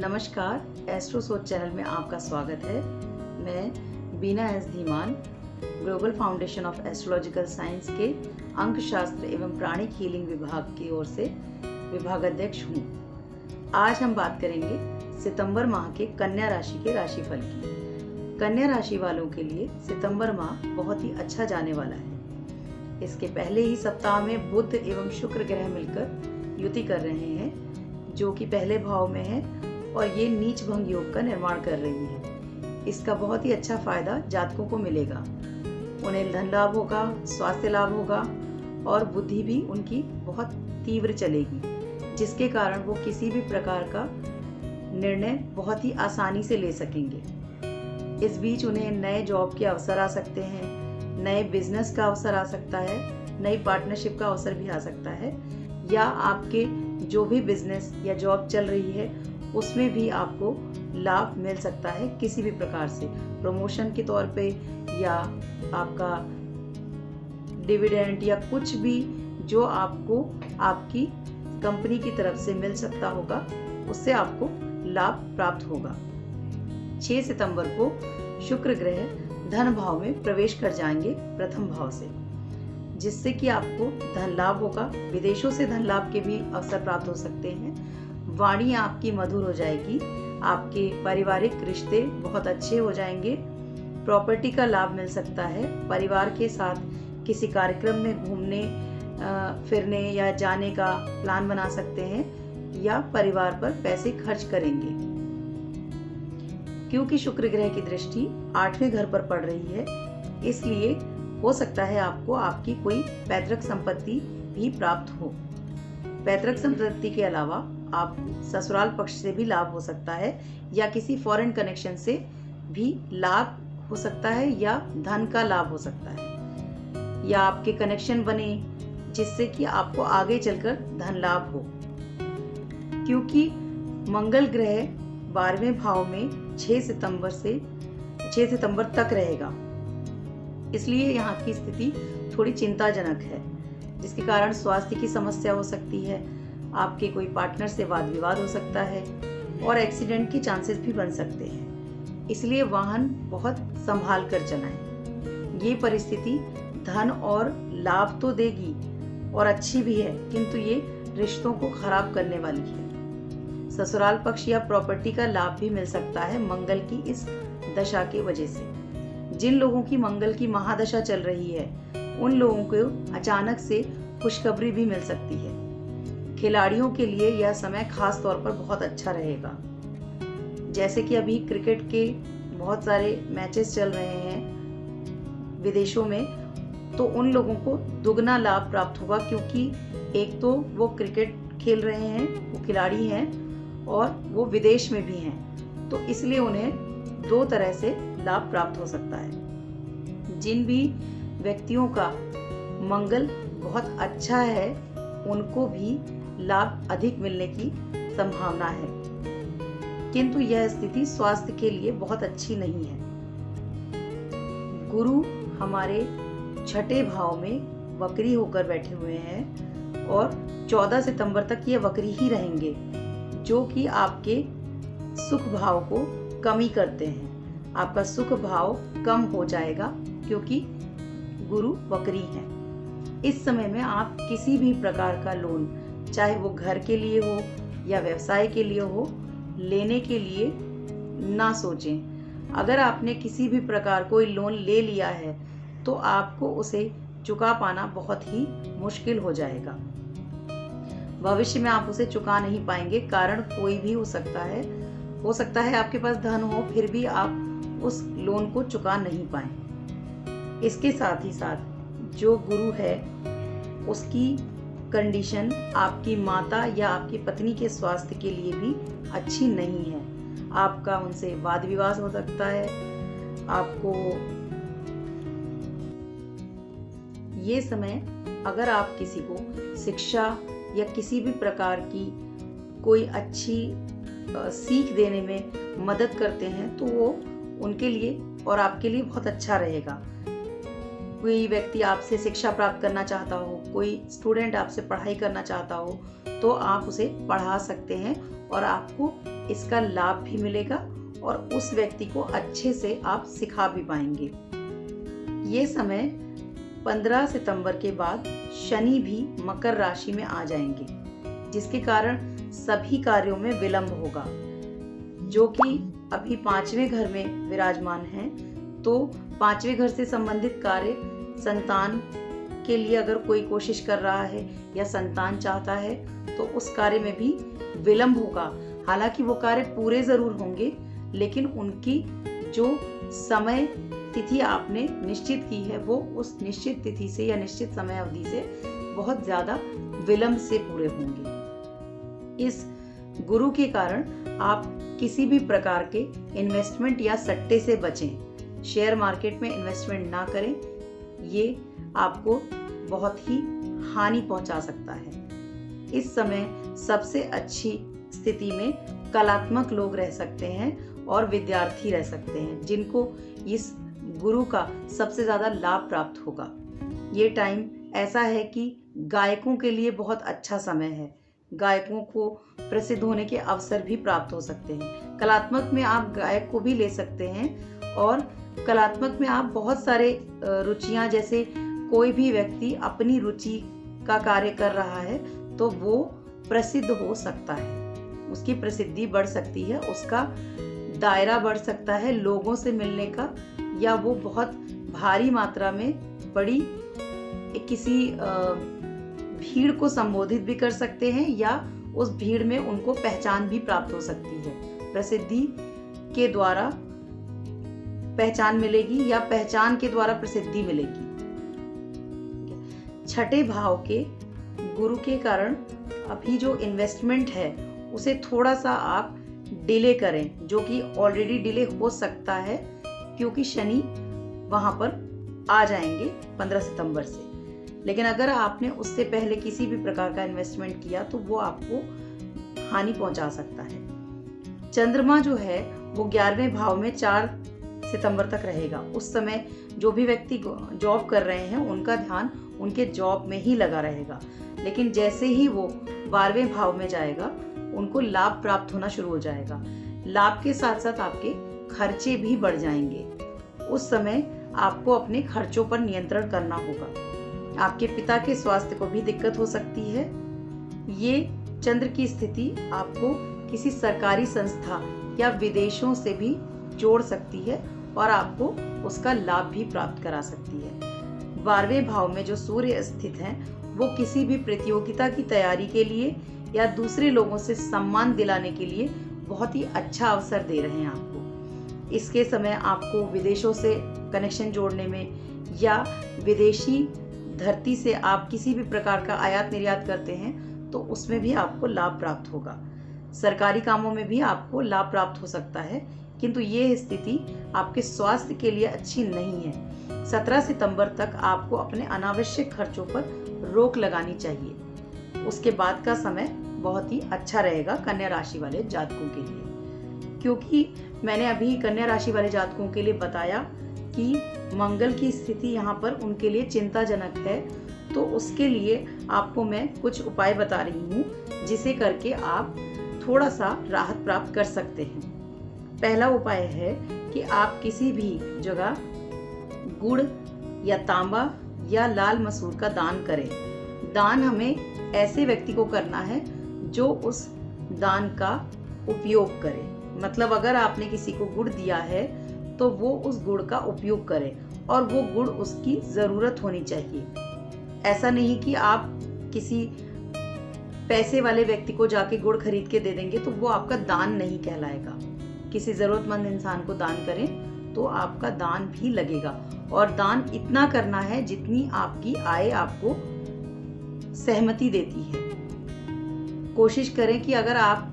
नमस्कार, एस्ट्रो सोच चैनल में आपका स्वागत है। मैं Bina S Dhiman, global foundation of astrological science के अंक शास्त्र एवं प्राणिक हीलिंग विभाग की ओर से विभागाध्यक्ष हूँ। आज हम बात करेंगे सितंबर माह के कन्या राशि के राशिफल की। कन्या राशि वालों के लिए सितंबर माह बहुत ही अच्छा जाने वाला है। इसके पहले ही सप्ताह में बुध एवं शुक्र ग्रह मिलकर युति कर रहे हैं, जो कि पहले भाव में है और ये नीच भंग योग का निर्माण कर रही है। इसका बहुत ही अच्छा फायदा जातकों को मिलेगा। उन्हें धन लाभ होगा, स्वास्थ्य लाभ होगा और बुद्धि भी उनकी बहुत तीव्र चलेगी, जिसके कारण वो किसी भी प्रकार का निर्णय बहुत ही आसानी से ले सकेंगे। इस बीच उन्हें नए जॉब के अवसर आ सकते हैं, नए बिजनेस का अवसर आ सकता है, नई पार्टनरशिप का अवसर भी आ सकता है, या आपके जो भी बिजनेस या जॉब चल रही है उसमें भी आपको लाभ मिल सकता है किसी भी प्रकार से, प्रमोशन के तौर पे या आपका डिविडेंड या कुछ भी जो आपको आपकी कंपनी की तरफ से मिल सकता होगा, उससे आपको लाभ प्राप्त होगा। 6 सितंबर को शुक्र ग्रह धन भाव में प्रवेश कर जाएंगे प्रथम भाव से, जिससे कि आपको धन लाभ होगा। विदेशों से धन लाभ के भी अवसर प्राप्त हो सकते हैं। वाणी आपकी मधुर हो जाएगी, आपके पारिवारिक रिश्ते बहुत अच्छे हो जाएंगे। प्रॉपर्टी का लाभ मिल सकता है। परिवार के साथ किसी कार्यक्रम में घूमने फिरने या जाने का प्लान बना सकते हैं या परिवार पर पैसे खर्च करेंगे, क्योंकि शुक्र ग्रह की दृष्टि 8वें घर पर पड़ रही है। इसलिए हो सकता है आपको आपकी कोई पैतृक संपत्ति भी प्राप्त हो। पैतृक संपत्ति के अलावा आप ससुराल पक्ष से भी लाभ हो सकता है, या किसी फॉरेन कनेक्शन से भी लाभ हो सकता है, या धन का लाभ हो सकता है, या आपके कनेक्शन बने जिससे कि आपको आगे चलकर धन लाभ हो। क्योंकि मंगल ग्रह 12वें भाव में 6 सितंबर तक रहेगा, इसलिए यहाँ की स्थिति थोड़ी चिंताजनक है, जिसके कारण स्वास्थ्य की समस्या हो सकती है। आपके कोई पार्टनर से वाद विवाद हो सकता है और एक्सीडेंट के चांसेस भी बन सकते हैं। इसलिए वाहन बहुत संभाल कर चलाएं। ये परिस्थिति धन और लाभ तो देगी और अच्छी भी है, किंतु ये रिश्तों को खराब करने वाली है। ससुराल पक्ष या प्रॉपर्टी का लाभ भी मिल सकता है मंगल की इस दशा की वजह से। जिन लोगों की मंगल की महादशा चल रही है, उन लोगों को अचानक से खुशखबरी भी मिल सकती है। खिलाड़ियों के लिए यह समय खास तौर पर बहुत अच्छा रहेगा। जैसे कि अभी क्रिकेट के बहुत सारे मैचेस चल रहे हैं विदेशों में, तो उन लोगों को दुगना लाभ प्राप्त होगा, क्योंकि एक तो वो क्रिकेट खेल रहे हैं, वो खिलाड़ी हैं और वो विदेश में भी हैं, तो इसलिए उन्हें 2 तरह से लाभ प्राप्त हो सकता है। जिन भी व्यक्तियों का मंगल बहुत अच्छा है, उनको भी लाभ अधिक मिलने की संभावना है, किंतु यह स्थिति स्वास्थ्य के लिए बहुत अच्छी नहीं है। गुरु हमारे 6ठे भाव में वक्री होकर बैठे हुए हैं और 14 सितंबर तक ये वक्री ही रहेंगे, जो कि आपके सुख भाव को कमी करते हैं। आपका सुख भाव कम हो जाएगा क्योंकि गुरु वक्री है। इस समय में आप किसी भी प्रकार का लोन, चाहे वो घर के लिए हो या व्यवसाय के लिए हो, लेने के लिए ना सोचें। अगर आपने किसी भी प्रकार कोई लोन ले लिया है तो आपको उसे चुका पाना बहुत ही मुश्किल हो जाएगा। भविष्य में आप उसे चुका नहीं पाएंगे। कारण कोई भी हो सकता है आपके पास धन हो, फिर भी आप उस लोन को चुका नहीं पाएं। इसके साथ ही साथ जो गुरु है, उसकी कंडीशन आपकी माता या आपकी पत्नी के स्वास्थ्य के लिए भी अच्छी नहीं है। आपका उनसे वाद विवाद हो सकता है। आपको ये समय, अगर आप किसी को शिक्षा या किसी भी प्रकार की कोई अच्छी सीख देने में मदद करते हैं, तो वो उनके लिए और आपके लिए बहुत अच्छा रहेगा। कोई व्यक्ति आपसे शिक्षा प्राप्त करना चाहता हो, कोई स्टूडेंट आपसे पढ़ाई करना चाहता हो, तो आप उसे पढ़ा सकते हैं और आपको इसका लाभ भी मिलेगा और उस व्यक्ति को अच्छे से आप सिखा भी पाएंगे। ये समय 15 सितंबर के बाद शनि भी मकर राशि में आ जाएंगे, जिसके कारण सभी कार्यों में विलंब होगा। जो कि अभी 5वें घर में विराजमान हैं, तो 5वें घर से संबंधित कार्य, संतान के लिए अगर कोई कोशिश कर रहा है या संतान चाहता है तो उस कार्य में भी विलंब होगा। हालांकि वो कार्य पूरे जरूर होंगे, लेकिन उनकी जो समय तिथि आपने निश्चित की है वो उस निश्चित तिथि से या निश्चित समय अवधि से बहुत ज्यादा विलंब से पूरे होंगे। इस गुरु के कारण आप किसी भी प्रकार के इन्वेस्टमेंट या सट्टे से बचें। शेयर मार्केट में इन्वेस्टमेंट ना करें, ये आपको बहुत ही हानि पहुंचा सकता है। इस समय सबसे अच्छी स्थिति में कलात्मक लोग रह सकते हैं और विद्यार्थी रह सकते हैं, जिनको इस गुरु का सबसे ज्यादा लाभ प्राप्त होगा। ये टाइम ऐसा है कि गायकों के लिए बहुत अच्छा समय है। गायकों को प्रसिद्ध होने के अवसर भी प्राप्त हो सकते हैं। कलात्मक में आप गायक को भी ले सकते हैं और कलात्मक में आप बहुत सारे रुचियां, जैसे कोई भी व्यक्ति अपनी रुचि का कार्य कर रहा है तो वो प्रसिद्ध हो सकता है, उसकी प्रसिद्धि बढ़ सकती है, उसका दायरा बढ़ सकता है लोगों से मिलने का, या वो बहुत भारी मात्रा में बड़ी किसी भीड़ को संबोधित भी कर सकते हैं, या उस भीड़ में उनको पहचान भी प्राप्त हो सकती है। प्रसिद्धि के द्वारा पहचान मिलेगी या पहचान के द्वारा प्रसिद्धि मिलेगी। छठे भाव के गुरु के कारण अभी जो इन्वेस्टमेंट है उसे थोड़ा सा आप डिले करें, जो कि ऑलरेडी डिले हो सकता है क्योंकि शनि वहां पर आ जाएंगे 15 सितंबर से। लेकिन अगर आपने उससे पहले किसी भी प्रकार का इन्वेस्टमेंट किया तो वो आपको हानि पहुंचा सकता है। चंद्रमा जो है वो 11वें भाव में 4 सितंबर तक रहेगा। उस समय जो भी व्यक्ति जॉब कर रहे हैं उनका ध्यान उनके जॉब में ही लगा रहेगा, लेकिन जैसे ही वो 12वें भाव में जाएगा उनको लाभ प्राप्त होना शुरू हो जाएगा। लाभ के साथ साथ आपके खर्चे भी बढ़ जाएंगे। उस समय आपको अपने खर्चों पर नियंत्रण करना होगा। आपके पिता के स्वास्थ्य को भी दिक्कत हो सकती है। ये चंद्र की स्थिति आपको किसी सरकारी संस्था या विदेशों से भी जोड़ सकती है और आपको उसका लाभ भी प्राप्त करा सकती है। 12वें भाव में जो सूर्य स्थित हैं वो किसी भी प्रतियोगिता की तैयारी के लिए या दूसरे लोगों से सम्मान दिलाने के लिए बहुत ही अच्छा अवसर दे रहे हैं आपको। इसके समय आपको विदेशों से कनेक्शन जोड़ने में या विदेशी धरती से आप किसी भी प्रकार का आयात निर्यात करते हैं तो उसमें भी आपको लाभ प्राप्त होगा। सरकारी कामों में भी आपको लाभ प्राप्त हो सकता है, किंतु ये स्थिति आपके स्वास्थ्य के लिए अच्छी नहीं है। 17 सितंबर तक आपको अपने अनावश्यक खर्चों पर रोक लगानी चाहिए। उसके बाद का समय बहुत ही अच्छा रहेगा कन्या राशि वाले जातकों के लिए, क्योंकि मैंने अभी कन्या राशि वाले जातकों के लिए बताया कि मंगल की स्थिति यहाँ पर उनके लिए चिंताजनक है, तो उसके लिए आपको मैं कुछ उपाय बता रही हूँ जिसे करके आप थोड़ा सा राहत प्राप्त कर सकते हैं। पहला उपाय है कि आप किसी भी जगह गुड़ या तांबा या लाल मसूर का दान करें। दान हमें ऐसे व्यक्ति को करना है जो उस दान का उपयोग करे। मतलब अगर आपने किसी को गुड़ दिया है तो वो उस गुड़ का उपयोग करे और वो गुड़ उसकी जरूरत होनी चाहिए। ऐसा नहीं कि आप किसी पैसे वाले व्यक्ति को जाके गुड़ खरीद के दे देंगे तो वो आपका दान नहीं कहलाएगा। किसी जरूरतमंद इंसान को दान करें तो आपका दान भी लगेगा, और दान इतना करना है जितनी आपकी आय आपको सहमति देती है। कोशिश करें कि अगर आप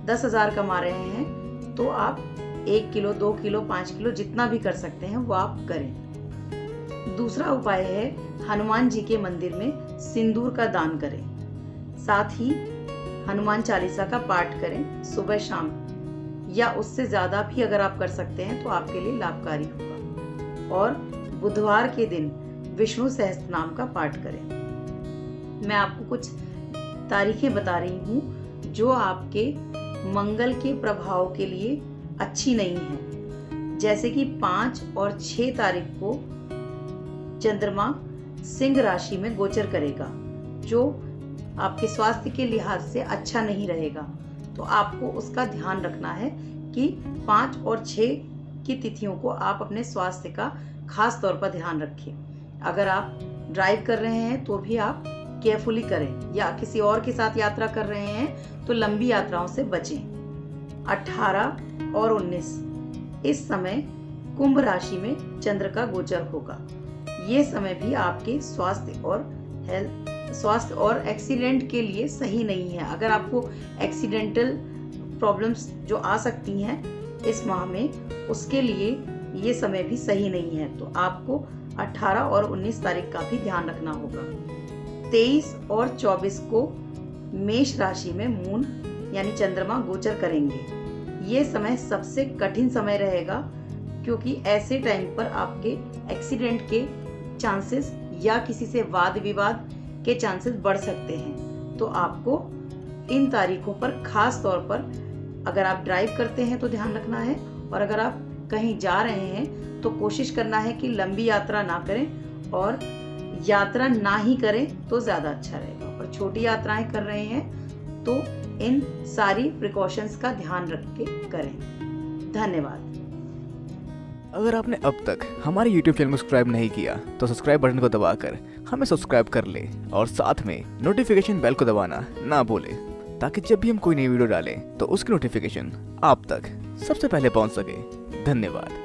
10,000 कमा रहे हैं तो आप 1 किलो, 2 किलो, 5 किलो जितना भी कर सकते हैं वो आप करें। दूसरा उपाय है हनुमान जी के मंदिर में सिंदूर का दान करें। साथ ही हनुमान चालीसा का पाठ करें सुबह शाम, या उससे ज्यादा भी अगर आप कर सकते हैं तो आपके लिए लाभकारी होगा। और बुधवार के दिन विष्णु सहस्त्रनाम का पाठ करें। मैं आपको कुछ तारीखें बता रही हूँ जो आपके मंगल के प्रभाव के लिए अच्छी नहीं है। जैसे कि 5 और 6 तारीख को चंद्रमा सिंह राशि में गोचर करेगा, जो आपके स्वास्थ्य के लिहाज से अच्छा नहीं रहेगा। तो आपको उसका ध्यान रखना है कि 5 और 6 की तिथियों को आप अपने स्वास्थ्य का खास तौर पर ध्यान रखें। अगर आप ड्राइव कर रहे हैं तो भी आप केयरफुली करें, या किसी और के साथ यात्रा कर रहे हैं तो लंबी यात्राओं से बचें। 18 और 19 इस समय कुंभ राशि में चंद्र का गोचर होगा। ये समय भी आपके स्वास्थ्य और एक्सीडेंट के लिए सही नहीं है। अगर आपको एक्सीडेंटल प्रॉब्लम्स जो आ सकती हैं इस माह में, उसके लिए ये समय भी सही नहीं है। तो आपको 18 और 19 तारीख का भी ध्यान रखना होगा। 23 और 24 को मेष राशि में मून यानी चंद्रमा गोचर करेंगे। ये समय सबसे कठिन समय रहेगा, क्योंकि ऐसे टाइम पर आपके एक्सीडेंट के चांसेस या किसी से वाद विवाद के चांसेस बढ़ सकते हैं। तो आपको इन तारीखों पर खास तौर पर, अगर आप ड्राइव करते हैं तो ध्यान रखना है, और अगर आप कहीं जा रहे हैं तो कोशिश करना है कि लंबी यात्रा ना करें, और यात्रा ना ही करें तो ज़्यादा अच्छा रहेगा। और छोटी यात्राएं कर रहे हैं तो इन सारी प्रिकॉशंस का ध्यान रख के करें। धन्यवाद। अगर आपने अब तक हमारे YouTube चैनल को सब्सक्राइब नहीं किया तो सब्सक्राइब बटन को दबाकर हमें सब्सक्राइब कर ले, और साथ में नोटिफिकेशन बेल को दबाना ना भूले, ताकि जब भी हम कोई नई वीडियो डालें तो उसकी नोटिफिकेशन आप तक सबसे पहले पहुंच सके। धन्यवाद।